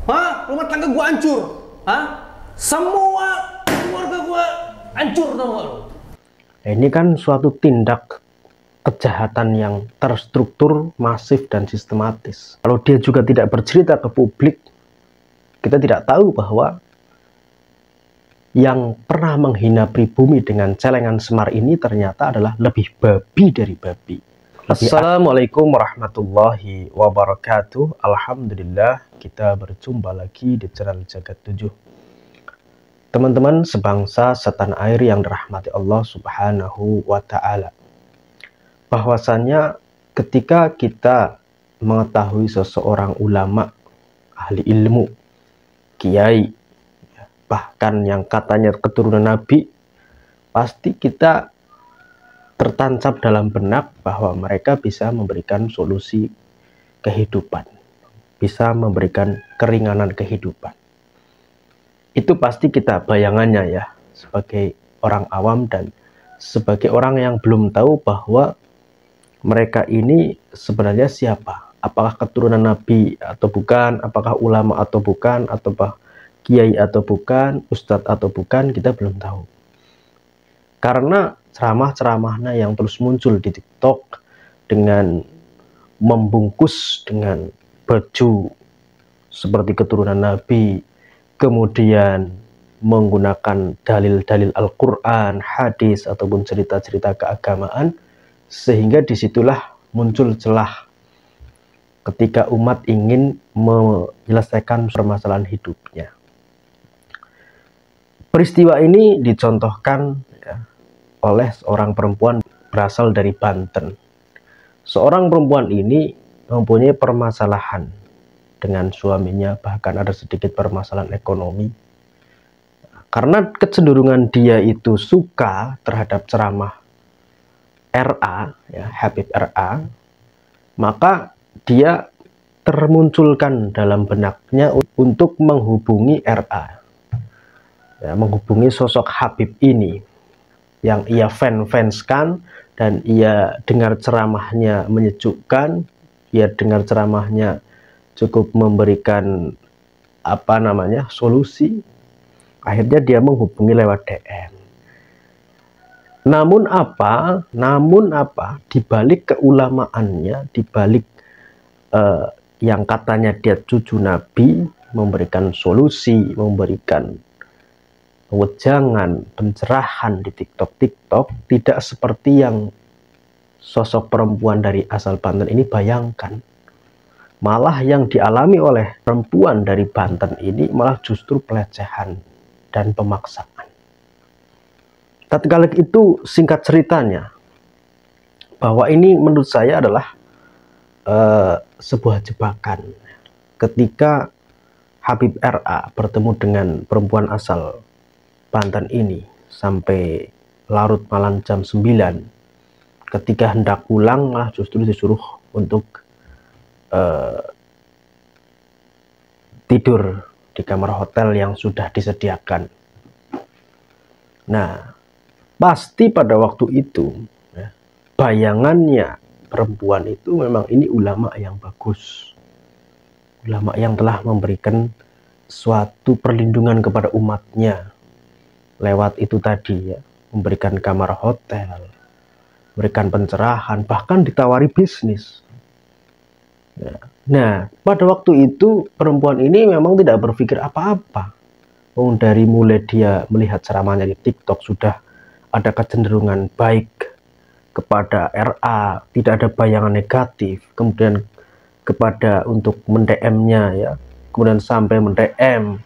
Hah? Rumah tangga gua hancur. Hah? Semua keluarga gua hancur, tau gak lu? Ini kan suatu tindak kejahatan yang terstruktur, masif, dan sistematis. Kalau dia juga tidak bercerita ke publik, kita tidak tahu bahwa yang pernah menghina pribumi dengan celengan semar ini ternyata adalah lebih babi dari babi. Assalamualaikum warahmatullahi wabarakatuh. Alhamdulillah, kita berjumpa lagi di channel Jagat 7. Teman-teman sebangsa setanah air yang dirahmati Allah Subhanahu wa Ta'ala, bahwasannya ketika kita mengetahui seseorang ulama, ahli ilmu, kiai, bahkan yang katanya keturunan Nabi, pasti kita tertancap dalam benak bahwa mereka bisa memberikan solusi kehidupan, bisa memberikan keringanan kehidupan. Itu pasti kita bayangannya ya, sebagai orang awam dan sebagai orang yang belum tahu bahwa mereka ini sebenarnya siapa. Apakah keturunan Nabi atau bukan, apakah ulama atau bukan, ataukah kiai atau bukan, ustadz atau bukan, kita belum tahu. Karena ceramah-ceramahnya yang terus muncul di TikTok dengan membungkus dengan baju seperti keturunan Nabi, kemudian menggunakan dalil-dalil Al-Quran, hadis, ataupun cerita-cerita keagamaan, sehingga disitulah muncul celah ketika umat ingin menyelesaikan permasalahan hidupnya. Peristiwa ini dicontohkan ya, oleh seorang perempuan berasal dari Banten. Seorang perempuan ini mempunyai permasalahan dengan suaminya, bahkan ada sedikit permasalahan ekonomi. Karena kecenderungan dia itu suka terhadap ceramah RA, ya, Habib RA, maka dia termunculkan dalam benaknya untuk menghubungi RA, ya, menghubungi sosok Habib ini yang ia fanskan, dan ia dengar ceramahnya menyejukkan, ia dengar ceramahnya cukup memberikan solusi. Akhirnya dia menghubungi lewat DM. Namun apa di balik keulamaannya, di balik yang katanya dia cucu Nabi, memberikan solusi, memberikan wejangan, pencerahan di TikTok, tidak seperti yang sosok perempuan dari asal Banten ini bayangkan. Malah yang dialami oleh perempuan dari Banten ini malah justru pelecehan dan pemaksaan. Tatkala itu, singkat ceritanya, bahwa ini menurut saya adalah sebuah jebakan. Ketika Habib RA bertemu dengan perempuan asal Banten ini sampai larut malam jam 9, ketika hendak pulang malah justru disuruh untuk tidur di kamar hotel yang sudah disediakan. Nah, pasti pada waktu itu ya, bayangannya perempuan itu memang ini ulama yang bagus, ulama yang telah memberikan suatu perlindungan kepada umatnya lewat itu tadi ya, memberikan kamar hotel, memberikan pencerahan, bahkan ditawari bisnis. Nah, pada waktu itu perempuan ini memang tidak berpikir apa-apa. Dari mulai dia melihat ceramahnya di TikTok sudah ada kecenderungan baik kepada RA, tidak ada bayangan negatif. Kemudian kepada untuk mendm-nya ya, kemudian sampai mendm,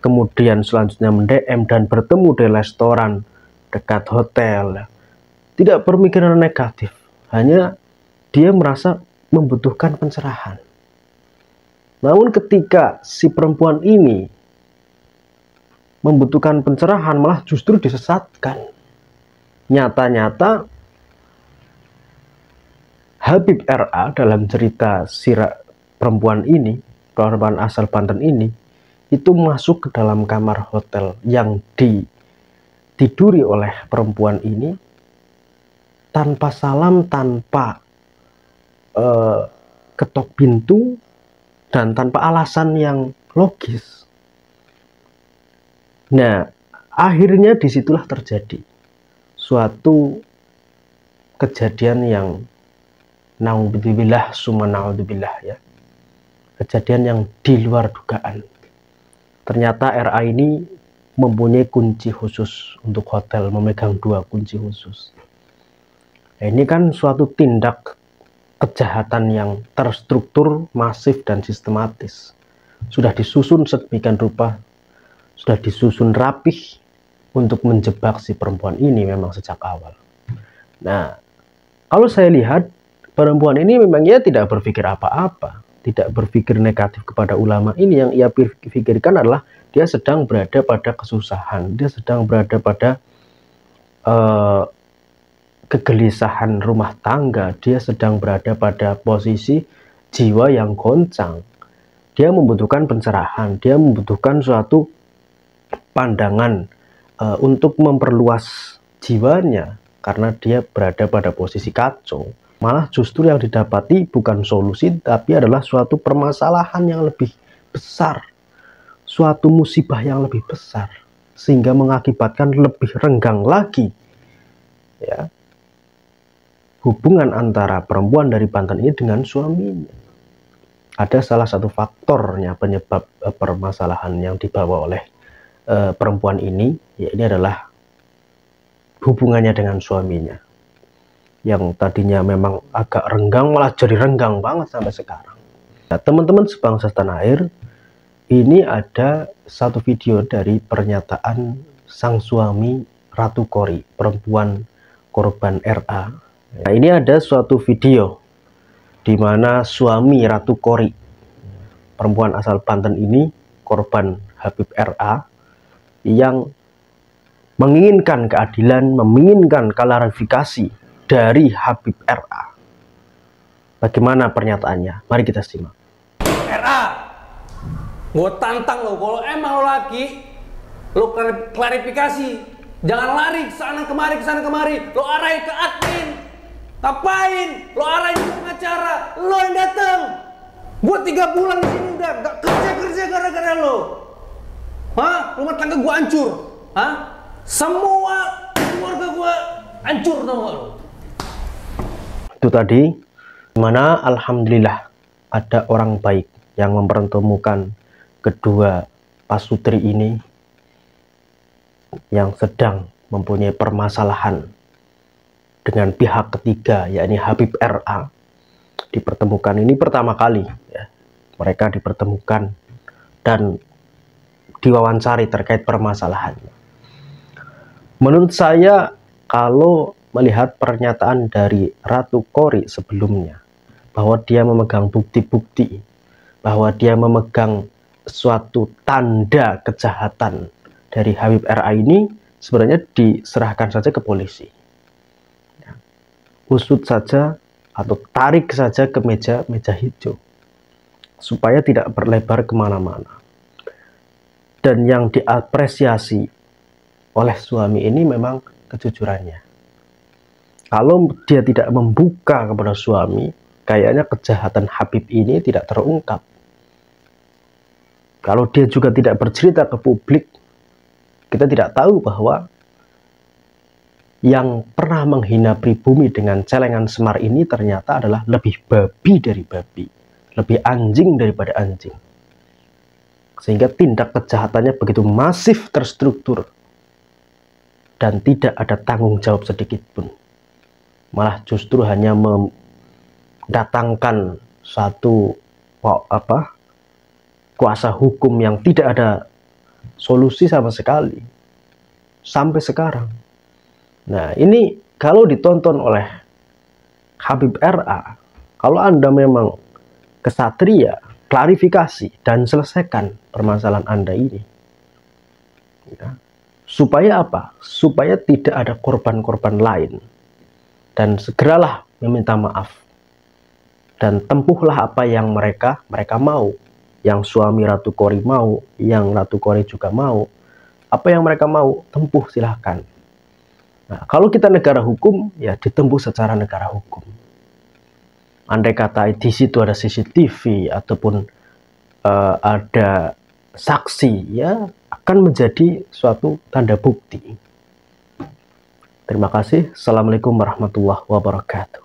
kemudian selanjutnya mendm dan bertemu di restoran dekat hotel. Tidak berpikiran negatif, hanya dia merasa membutuhkan pencerahan. Namun ketika si perempuan ini membutuhkan pencerahan, malah justru disesatkan. Nyata-nyata Habib RA dalam cerita sirah perempuan ini, perempuan asal Banten ini, itu masuk ke dalam kamar hotel yang ditiduri oleh perempuan ini tanpa salam, tanpa ketok pintu, dan tanpa alasan yang logis. Nah, akhirnya disitulah terjadi suatu kejadian yang naudzubillah summa naudzubillah ya. Kejadian yang di luar dugaan. Ternyata RA ini mempunyai kunci khusus untuk hotel, memegang 2 kunci khusus. Nah, ini kan suatu tindak kejahatan yang terstruktur, masif, dan sistematis. Sudah disusun sedemikian rupa, sudah disusun rapih untuk menjebak si perempuan ini memang sejak awal. Nah, kalau saya lihat perempuan ini memang ia tidak berpikir apa-apa, tidak berpikir negatif kepada ulama ini. Yang ia pikirkan adalah dia sedang berada pada kesusahan, dia sedang berada pada kegelisahan rumah tangga, dia sedang berada pada posisi jiwa yang goncang. Dia membutuhkan pencerahan, dia membutuhkan suatu pandangan untuk memperluas jiwanya, karena dia berada pada posisi kacau. Malah justru yang didapati bukan solusi, tapi adalah suatu permasalahan yang lebih besar, suatu musibah yang lebih besar, sehingga mengakibatkan lebih renggang lagi ya hubungan antara perempuan dari Banten ini dengan suaminya. Ada salah satu faktornya penyebab permasalahan yang dibawa oleh perempuan ini, ya ini adalah hubungannya dengan suaminya, yang tadinya memang agak renggang malah jadi renggang banget sampai sekarang. Nah, teman-teman sebangsa tanah air, ini ada satu video dari pernyataan sang suami Ratu Kori, perempuan korban RA. Nah, ini ada suatu video di mana suami Ratu Kori, perempuan asal Banten ini, korban Habib RA, yang menginginkan keadilan, menginginkan klarifikasi dari Habib RA. Bagaimana pernyataannya? Mari kita simak. RA, gue tantang lo, kalau emang lo laki, lo klarifikasi, jangan lari kesana kemari, lo arahin ke admin. Ngapain? Lo arahin ke pengacara, lo yang dateng. Gue 3 bulan di sini udah gak kerja gara-gara lo. Hah? Rumah tangga gue hancur. Hah? Semua keluarga gue hancur, tau gak lo? Itu tadi, dimana alhamdulillah ada orang baik yang mempertemukan kedua pasutri ini yang sedang mempunyai permasalahan dengan pihak ketiga, yakni Habib RA. Dipertemukan ini pertama kali ya, mereka dipertemukan dan diwawancari terkait permasalahannya. Menurut saya, kalau melihat pernyataan dari Ratu Kori sebelumnya, bahwa dia memegang bukti-bukti, bahwa dia memegang suatu tanda kejahatan dari Habib RA ini, sebenarnya diserahkan saja ke polisi. Usut saja atau tarik saja ke meja hijau, supaya tidak berlebar kemana-mana. Dan yang diapresiasi oleh suami ini memang kejujurannya. Kalau dia tidak membuka kepada suami, kayaknya kejahatan Habib ini tidak terungkap. Kalau dia juga tidak bercerita ke publik, kita tidak tahu bahwa yang pernah menghina pribumi dengan celengan semar ini ternyata adalah lebih babi dari babi, lebih anjing daripada anjing. Sehingga tindak kejahatannya begitu masif, terstruktur, dan tidak ada tanggung jawab sedikit pun. Malah justru hanya mendatangkan satu kuasa hukum yang tidak ada solusi sama sekali sampai sekarang. Nah, ini kalau ditonton oleh Habib RA, kalau Anda memang kesatria, klarifikasi dan selesaikan permasalahan Anda ini. Ya. Supaya apa? Supaya tidak ada korban-korban lain. Dan segeralah meminta maaf. Dan tempuhlah apa yang mereka mau. Yang suami Ratu Kori mau, yang Ratu Kori juga mau. Apa yang mereka mau, tempuh silahkan. Nah, kalau kita negara hukum, ya ditempuh secara negara hukum. Andai kata di situ ada CCTV ataupun ada saksi, ya akan menjadi suatu tanda bukti. Terima kasih. Assalamualaikum warahmatullahi wabarakatuh.